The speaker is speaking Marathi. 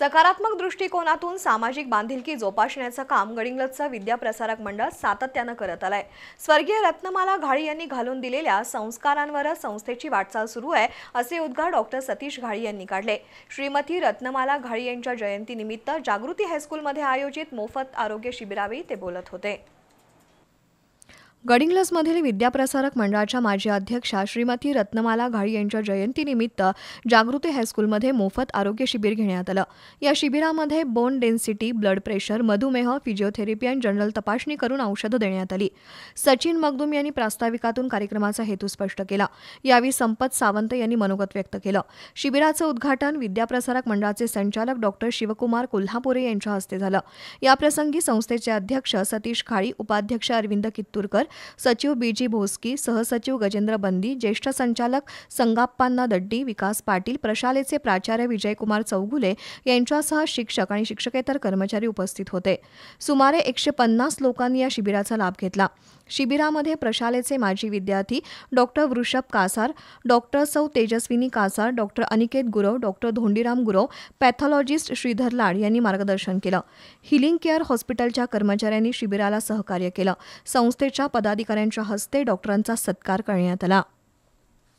सकारात्मक दृष्टिकोनातून सामाजिक बांधिलकी जोपासण्याचं काम गडिंग्लजचं विद्याप्रसारक मंडळ सातत्यानं करत आलंय। स्वर्गीय रत्नमाला घाळी यांनी घालून दिलेल्या संस्कारांवरच संस्थेची वाटचाल सुरू आहे, असे उद्गार डॉक्टर सतीश घाळी यांनी काढले। श्रीमती रत्नमाला घाळी यांच्या जयंतीनिमित्त जागृती हायस्कूलमध्ये आयोजित मोफत आरोग्य शिबिरावेळी ते बोलत होते। गडिंग्लजमधील विद्याप्रसारक मंडळाच्या माजी अध्यक्षा श्रीमती रत्नमाला घाळी यांच्या जयंतीनिमित्त जागृती हायस्कूलमध्ये मोफत आरोग्य शिबिर घेण्यात आलं। या शिबिरामध्ये बोन डेन्सिटी, ब्लड प्रेशर, मधुमेह, फिजिओथेरपी आणि जनरल तपासणी करून औषधं देण्यात आली। सचिन मगदूम यांनी प्रास्ताविकातून कार्यक्रमाचा हेतू स्पष्ट केला। यावेळी संपत सावंत यांनी मनोगत व्यक्त केलं। शिबिराचं उद्घाटन विद्याप्रसारक मंडळाचे संचालक डॉक्टर शिवकुमार कोल्हापुरे यांच्या हस्ते झालं। याप्रसंगी संस्थेचे अध्यक्ष सतीश घाळी, उपाध्यक्ष अरविंद कित्तूरकर, सचिव बीजी भोसकी, सहसचिव गजेंद्र बंदी, ज्येष्ठ संचालक संगाप्पांना दड्डी, विकास पाटील, प्रशालेचे प्राचार्य विजयकुमार चौगुले यांच्यासह शिक्षक आणि शिक्षकेतर कर्मचारी उपस्थित होते। सुमारे 150 लोकांनी या शिबिराचा लाभ घेतला। शिबिरामध्ये प्रशालेचे माजी विद्यार्थी डॉक्टर वृषभ कासार, डॉक्टर सौ Tejaswini Kasar, doctor Aniket Gurav, doctor Dhondiram Gurav, pathologist Shridhar Lad यांनी मार्गदर्शन केलं। हिलिंग केअर हॉस्पिटलच्या कर्मचाऱ्यांनी शिबिराला सहकार्य केलं। संस्थेच्या पदाधिकाऱ्यांच्या हस्ते डॉक्टरांचा सत्कार करण्यात आला।